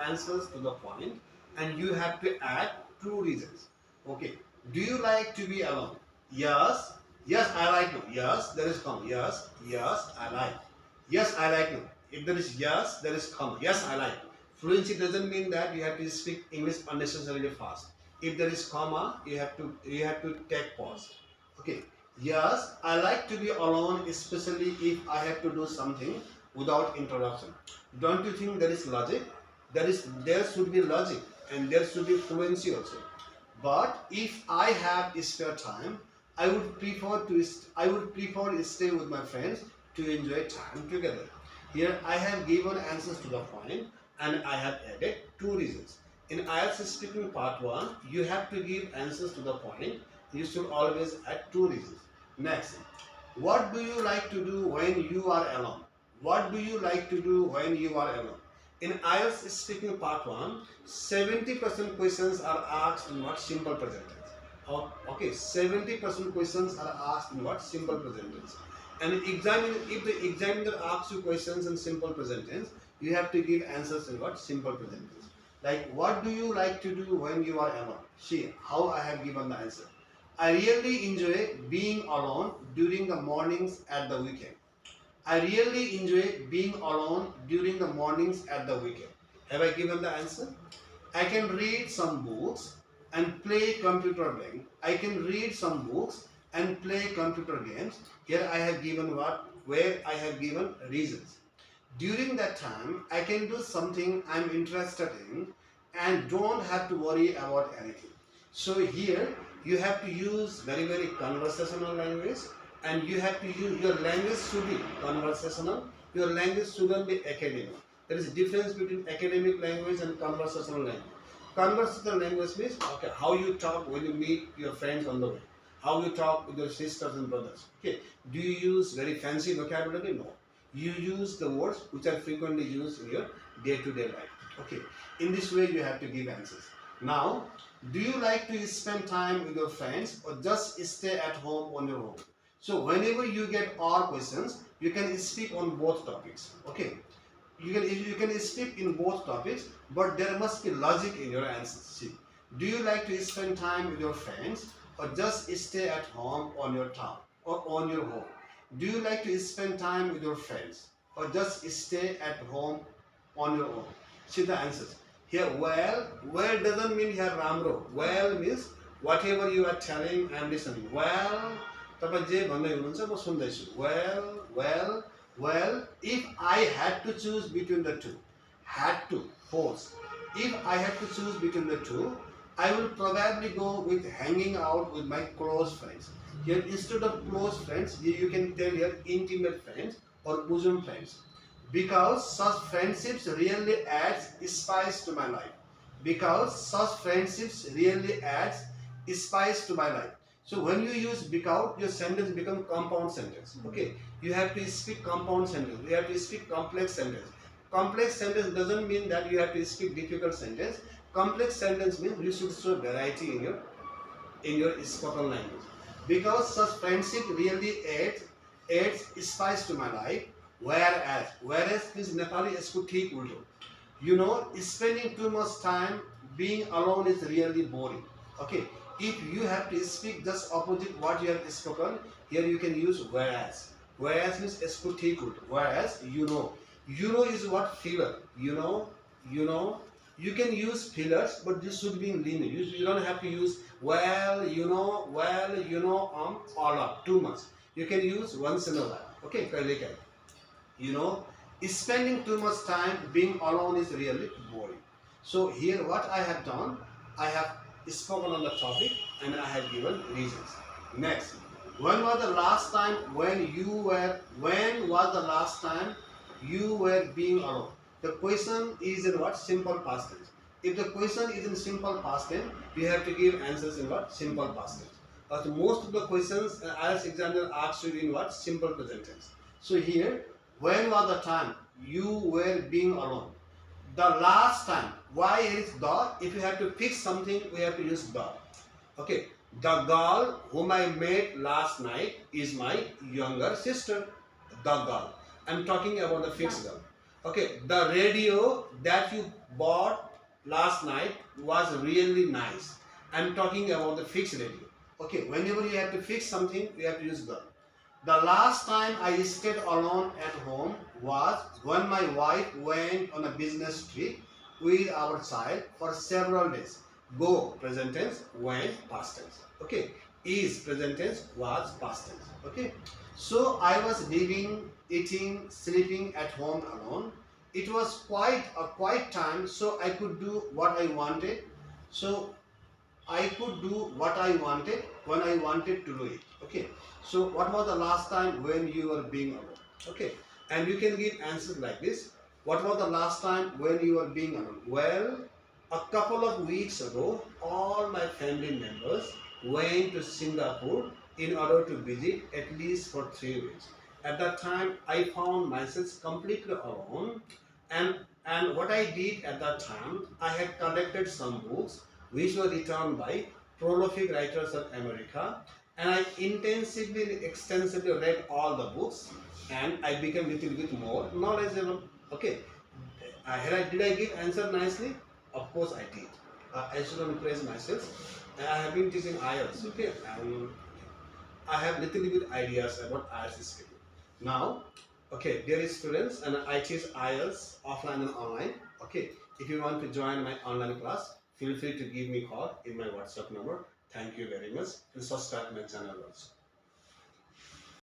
answers to the point and you have to add two reasons. Okay. Do you like to be alone? Yes. Yes, I like no. Yes, there is comma. Yes. Yes, I like. Yes, I like no. If there is yes, there is comma. Yes, I like. Fluency doesn't mean that you have to speak English unnecessarily fast. If there is comma, you have to take pause. Okay. Yes, I like to be alone, especially if I have to do something without interruption. Don't you think there is logic? There should be logic and there should be fluency also. But if I have spare time, I would prefer to stay with my friends to enjoy time together. Here I have given answers to the point and I have added two reasons. In IELTS speaking part 1, you have to give answers to the point. You should always add two reasons. Next, what do you like to do when you are alone? What do you like to do when you are alone? In IELTS speaking part 1, 70% questions are asked in what simple present tense. Okay, 70% questions are asked in what simple present tense. And if the examiner asks you questions in simple present tense, you have to give answers in what simple present tense. Like, what do you like to do when you are alone? See how I have given the answer. I really enjoy being alone during the mornings at the weekend. I really enjoy being alone during the mornings at the weekend. Have I given the answer? I can read some books and play computer game. I can read some books and play computer games. Here I have given where I have given reasons. During that time, I can do something I'm interested in and don't have to worry about anything. So here you have to use very very conversational language and you have to use your language should be conversational. Your language shouldn't be academic. There is a difference between academic language and conversational language. Conversational language means okay, how you talk when you meet your friends on the way, how you talk with your sisters and brothers. Okay, do you use very fancy vocabulary? No, you use the words which are frequently used in your day-to-day life. Okay, in this way you have to give answers. Now, do you like to spend time with your friends or just stay at home on your own? So whenever you get all questions, you can speak on both topics. Okay, you can speak in both topics, but there must be logic in your answers. See, do you like to spend time with your friends or just stay at home on your town or on your home? Do you like to spend time with your friends or just stay at home on your own? See the answers. Here, well doesn't mean here Ramro. Well means whatever you are telling, I am listening. Well, तपाईं जे भन्दै हुनुहुन्छ म सुन्दैछु. Well, if I had to choose between the two, had to, force. If I had to choose between the two, I will probably go with hanging out with my close friends. Here, instead of close friends, you can tell here intimate friends or bosom friends. Because such friendships really adds spice to my life. Because such friendships really adds spice to my life. So when you use because, your sentence become compound sentence. Okay, you have to speak compound sentence. You have to speak complex sentence. Complex sentence doesn't mean that you have to speak difficult sentence. Complex sentence means you should show variety in your spoken language. Because such friendship really adds spice to my life. Whereas means Nepali यसको ठीक उल्टो. You know, spending too much time being alone is really boring. Okay, if you have to speak just opposite what you have spoken, here you can use whereas. Whereas means यसको ठीक उल्टो. Whereas you know is what filler. You know. You can use fillers, but this should be in linear. You don't have to use well, all up too much. You can use once in a while. Okay, you know, spending too much time being alone is really boring. So here what I have done, I have spoken on the topic and I have given reasons. Next, when was the last time you were being alone? The question is in what? Simple past tense. If the question is in simple past tense, you have to give answers in what? Simple past tense. But most of the questions IELTS examiner asks you in what? Simple present tense. So here, when was the time you were being alone? The last time. Why is the? If you have to fix something, we have to use the. Okay. The girl whom I met last night is my younger sister. The girl. I'm talking about the fixed girl. Okay, the radio that you bought last night was really nice. I'm talking about the fixed radio. Okay, whenever you have to fix something, you have to use the. The last time I stayed alone at home was when my wife went on a business trip with our child for several days. Go present tense, went past tense. Okay, is present tense, was past tense. Okay, so I was living, eating, sleeping at home alone. It was quite a quiet time, so I could do what I wanted. So I could do what I wanted when I wanted to do it. Okay. So what was the last time when you were being alone? Okay. And you can give answers like this. What was the last time when you were being alone? Well, a couple of weeks ago, all my family members went to Singapore in order to visit at least for 3 weeks. At that time, I found myself completely alone, and what I did at that time, I had collected some books which were written by prolific writers of America, and I extensively read all the books, and I became little bit more knowledgeable. Okay, did I give answer nicely? Of course I did. I shouldn't praise myself. I have been teaching IELTS. Okay, I have little bit ideas about IELTS speaking. Now, okay, dear students, and I teach IELTS offline and online. Okay, if you want to join my online class, feel free to give me a call in my WhatsApp number. Thank you very much, and subscribe my channel also.